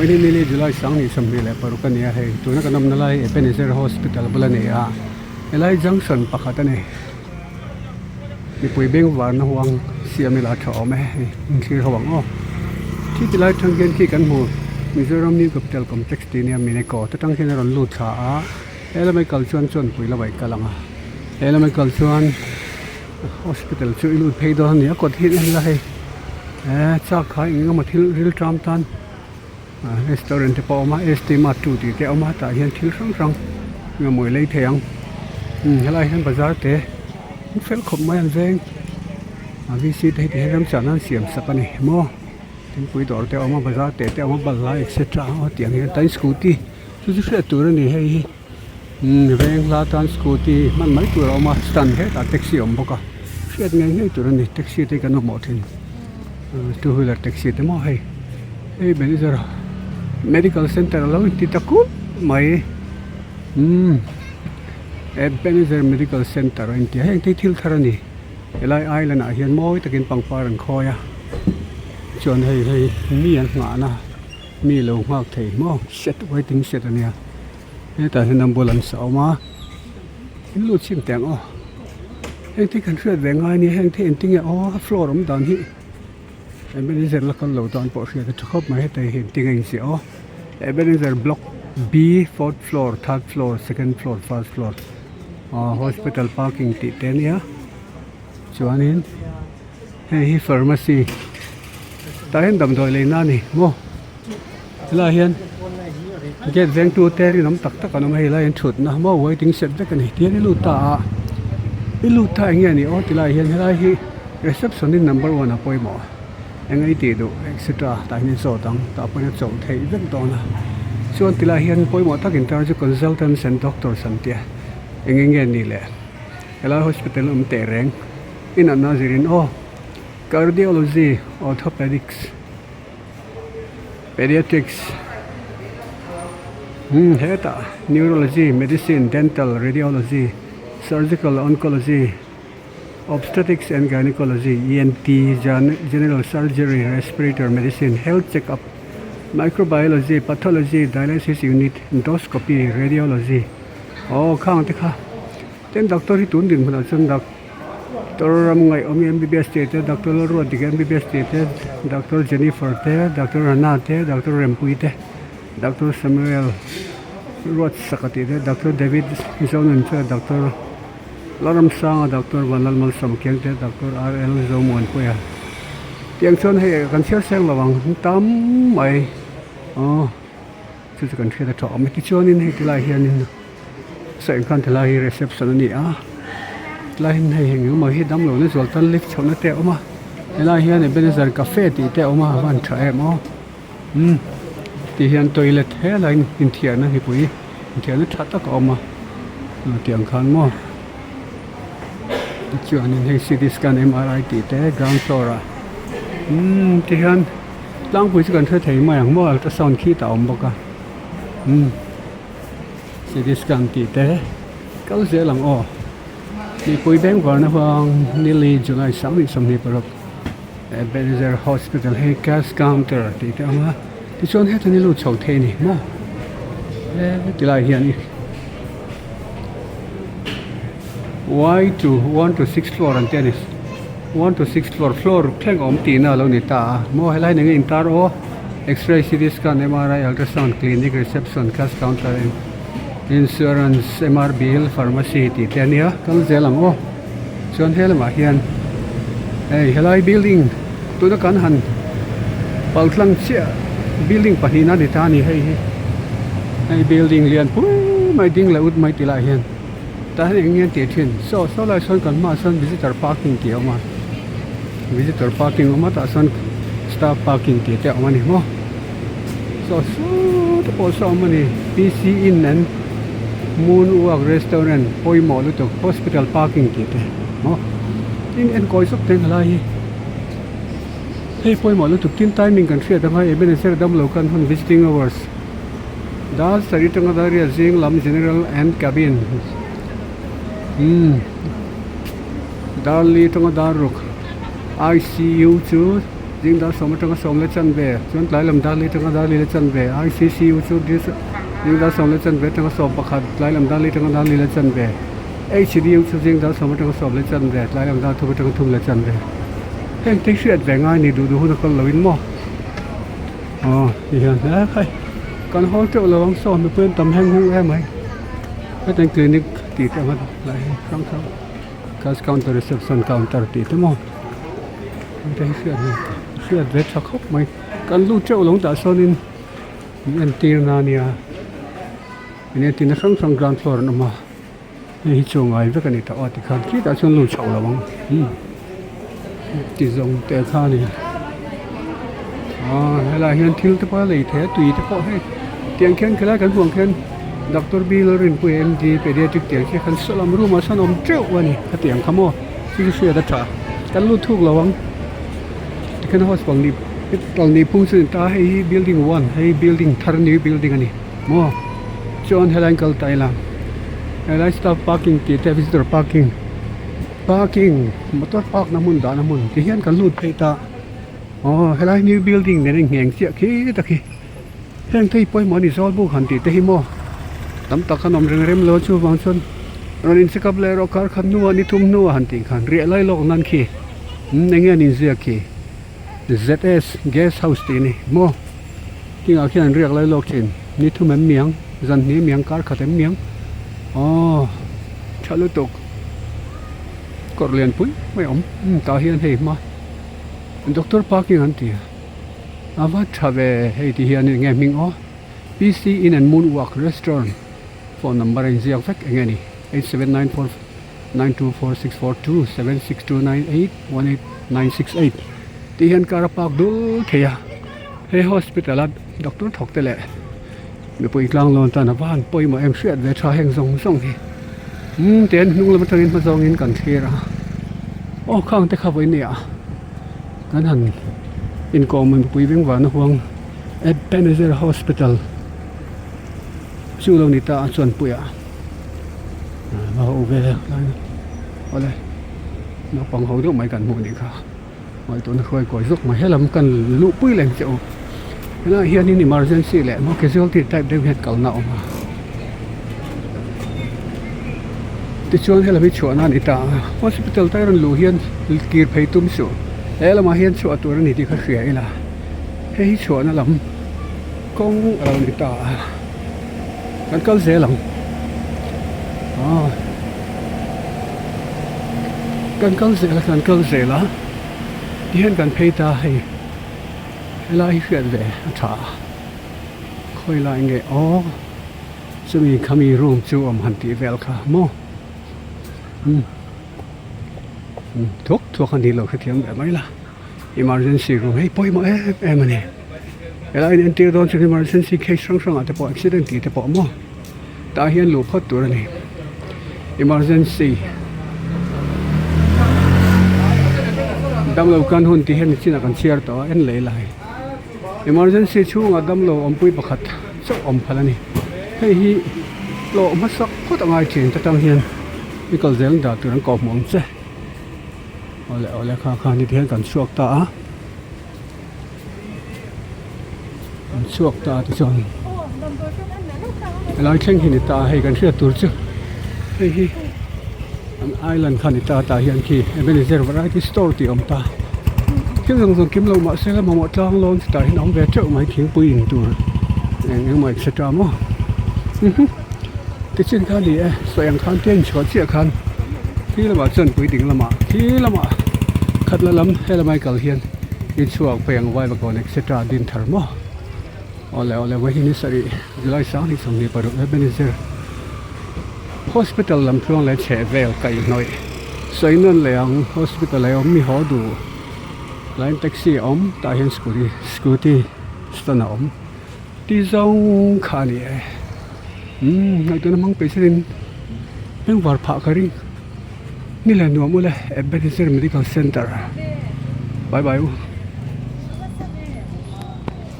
Why nili July sang ni sambil parukan ya hey tu na kanam nalai Ebenezer Hospital bulan ni a elai junction pakatan ni Mipui Bengvarna Huang siamila Chawnpui khi Huang o khi tilai thang gen khi kan mu Mizoram New Capital Complex ti ni mine ko ta tang hin ron lu tha a elamai culture Chawnpui la bai kalanga elamai culture hospital chu ilu phei do ni ko hin la hey cha khai ngam thil ril tram tan restaurant te pa ma estima tu ti te ma ta hian thil sang sang nga moi lei theyang helai han bazar te fel khop mai an veng vi si te te ram chanan siam sakani mo tin pui dor te ma bazar te te ma balla etc o tiang hian tai scooty chu chu tur ni hei veng la tan scooty man mai tur ma stand he ta taxi om boka fiat ngai ngai tur ni taxi te kan mo thin two wheeler taxi te mo hei Ebenezer medical center lo ti takut mai Ebenezer medical center in ti heng ti thil tharani elai island a hian moi takin pangpar an khoya chon hei mi an nga na mi lo ngak thei mo set waiting set ania ta hin ambulance awma in lu chim teng o heng ti kan hriat ve ngai ni heng ti enting e o floor om dan hi Ebenezer la kan lo dan po hriat a thkhop mai te hin tingai si o Ebenezer block B, 4th floor, 3rd floor, 2nd floor, 1st floor. Hospital parking ti tenia. Chuanin hei pharmacy. Ta hin dam doi le na ni mo. La hian get veng tu te ri nam tak tak anam hei la hian thut na mo waiting set vek ani tian ilu ta nge ni o ti la hian helai hi reception in number 1 apoi mo. Engai ti do etc ta hin so tang ta pa na chong thei vek do na chuan tila hian poi mo takin tar chu consultants and doctors an tia engenge ni le ela hospital te reng in anazirin cardiology orthopedics pediatrics heta neurology medicine dental radiology surgical oncology obstetrics and gynecology, ENT, general surgery, respiratory medicine, health checkup, microbiology, pathology, dialysis unit, endoscopy, radiology. Khang te kha. Ten doctor hi tun din phana chun doctor ram ngai om MBBS te doctor ro dik MBBS te doctor Jennifer te doctor Anna te doctor Rempui te doctor Samuel Rot Sakati te doctor David Zonan te doctor Laram sang Dr. Vanal Malsam Kyang te Dr. R.L. Zomuan ko ya. Tiang chon hei kan sia sang lawang tam mai. Chu kan thia tho am ti chon in hei ti lai hian in. Sa in kan lai reception ni a. Lai hin hei heng ma hi dam lo na zol tan lift chona te oma. Lai hian Ebenezer cafe ti te oma van tha em o. Ti hian toilet he lai in thia na hi pui. Thia na tha tak oma. Tiang khan mo. Chuanin hei CT scan MRI ti te ground floor a ti hian tlang pui chu kan thei thei mai ang mo ultrasound khi ta om boka CT scan ti te kal ze lang o ni pui Bengvarna Huang nili July sang ni samni parok Ebenezer Hospital hei cash counter ti te ama ti chon he tani lu chau thei ni mo ti lai hian ni Y to 1 to 6 floor and tennis 1 to 6 floor kleng om ti na lo ni ta mo helai nge intar o x-ray CT scan MRI ultrasound clinic reception cash counter insurance MR bill pharmacy ti tenia kal zelang o chon helama hian helai building tu na kan han paltlang chia building panina ni ta ni hei building lian pui mai ding la ut mai ti la hian ta engin ti thin so lai son kan ma son visitor parking ti oma visitor parking oma ta son staff parking ti te oma ni mo so to po so mani PC Inn and Moonwalk restaurant poi mo lu to hospital parking ti te mo in en koi sok teng lai hei poi mo lu to tin timing kan thria da mai Ebenezer dam lo kan hun visiting hours da saritanga daria jing lam general and cabin Dali tonga daruk ICU chu riêng đó sống trong cái sống lấy chân về chúng lại làm đa lý trong cái đa lý lấy chân về ICCU chú đi riêng đó sống lấy chân về trong cái sống bạc hạt lại làm đa lý trong cái đa lý lấy chân về HDU chú riêng đó sống trong cái sống lấy chân về lại làm đa thu trong cái thu lấy chân về thế tích chuyện về ngay này đủ nó còn lấy mò thì hiện đấy hay còn hỗ trợ là băng sòn được quên tầm hang hung em ấy cái tên clinic thì các bạn lại không cash counter reception counter thì thế mà cái chuyện về chắc khóc mày cần lưu trữ lông đã son in những tiền nào nè những tiền nó không ground floor nữa mà thì chỗ ngay với cái này tạo thì khăn khi đã son lưu trữ là băng thì dùng tiền kha này hay là hiện thiếu cái lấy thế tùy thế có hay tiếng khen cái là cái Huang khen Dr. Bill Pui MD pediatric tiếng khen khăn sợ làm room mà sao nằm treo vậy nè cái tiếng khăm ô chỉ cái đó trả cái lưu thuốc là băng cái hospital ni phun sinh ta hay building 1 hay building third new building này mo John Helen kal tai la hay stop parking ti te visitor parking motor park namun da namun ti hian kan lut phei ta hay new building ne ngeng sia khi ta khi heng thei poi mo ni zol bu khan ti te hi mo tam ta khanom rem lo chu wang chon ron in sekap le ro kar khan nu ani thum nu han ti khan ri lai lok nan khi nenge ni zia khi ZS guest house ti ni mo ki nga khian riak lai lok chin ni thum em miang zan ni miang kar khatem miang chalu tok kor lian pui mai om ta hian hei ma doctor parking an ti ava thave hei ti hian nge ming o PC in and moonwalk restaurant phone number in ziak fek engeni 8794 924 642 76298 18968 ti hian kar park dul theya he hospital doctor thok te le Mipui klang lon ta na van poi ma em hriat ve tha heng zong zong hi ten nung lam thangin ma zong in kan thira khang te kha voi nia kan han in kom Mipui Bengvarna Huang Ebenezer hospital chu lo ni ta Chawnpui ma ho ve ole nó bằng hậu được mấy cần mùi đi cả mọi tụi nó khơi còi rút mà hết làm cần lũ pui lên chịu thế là hiện in emergency lệ mà cái thì type đều hết cầu nạo mà thì chuan hay là bị chuan anh ta hospital tay rồi lũ hiện kia phải tum sửa thế là mà hiện chuan tụi nó thì khá khỏe là hay chuan nó lắm công ở người ta cần câu dễ lắm cần câu dễ là hiện cần pay ta hay lại chuyện về trả khơi lại nghe cho mình kami room chu hàn tí vel cả mo thuốc hàn đi lâu cái tiếng về mấy là emergency room hay bôi mà em này lại đến tiêu đón cho emergency case sang ở tập accident thì tập mo ta hiện lụp hết tuổi này emergency đâm lâu can hôn thì hiện chỉ là cần share to en lấy lại emergency chu ngà đâm lâu ông pui bạc hạt sốc ông phải là nè hay hi lộ mất sốc có tặng ai chuyện cho tăng hiện cái câu giếng đã từ nó cọp mỏng chứ ở lại khá như thế cần suộc ta thì chọn lại tranh hình ta hay cần share tour chứ hay hi island khăn ta hiện khi Ebenezer variety store thì ông ta cái dòng kiếm lâu mà sẽ là một trang luôn tại hiện ông về chợ máy kiếm bùi hình tù nhưng mà sẽ trả mò cái trên khăn thì xoay ăn khăn tiền cho chia khăn khi là bảo chân quy định là mà khi là mà khát là lắm hay là mai cầu hiền cái chuộc bèn vai và còn sẽ trả tiền thở mò ole với hình sari July sáng thì xong đi vào được Ebenezer hospital làm phương lại trẻ về cày nội xoay nên là hospital lại ông mi họ đủ lại taxi ông tại hiện scooty stana ông đi dòng khá nè ngày tôi nó mang bê xin bên vào phá cái ringนี่แหละหนูมุ่งเลย Ebenezer Medical Center bye bye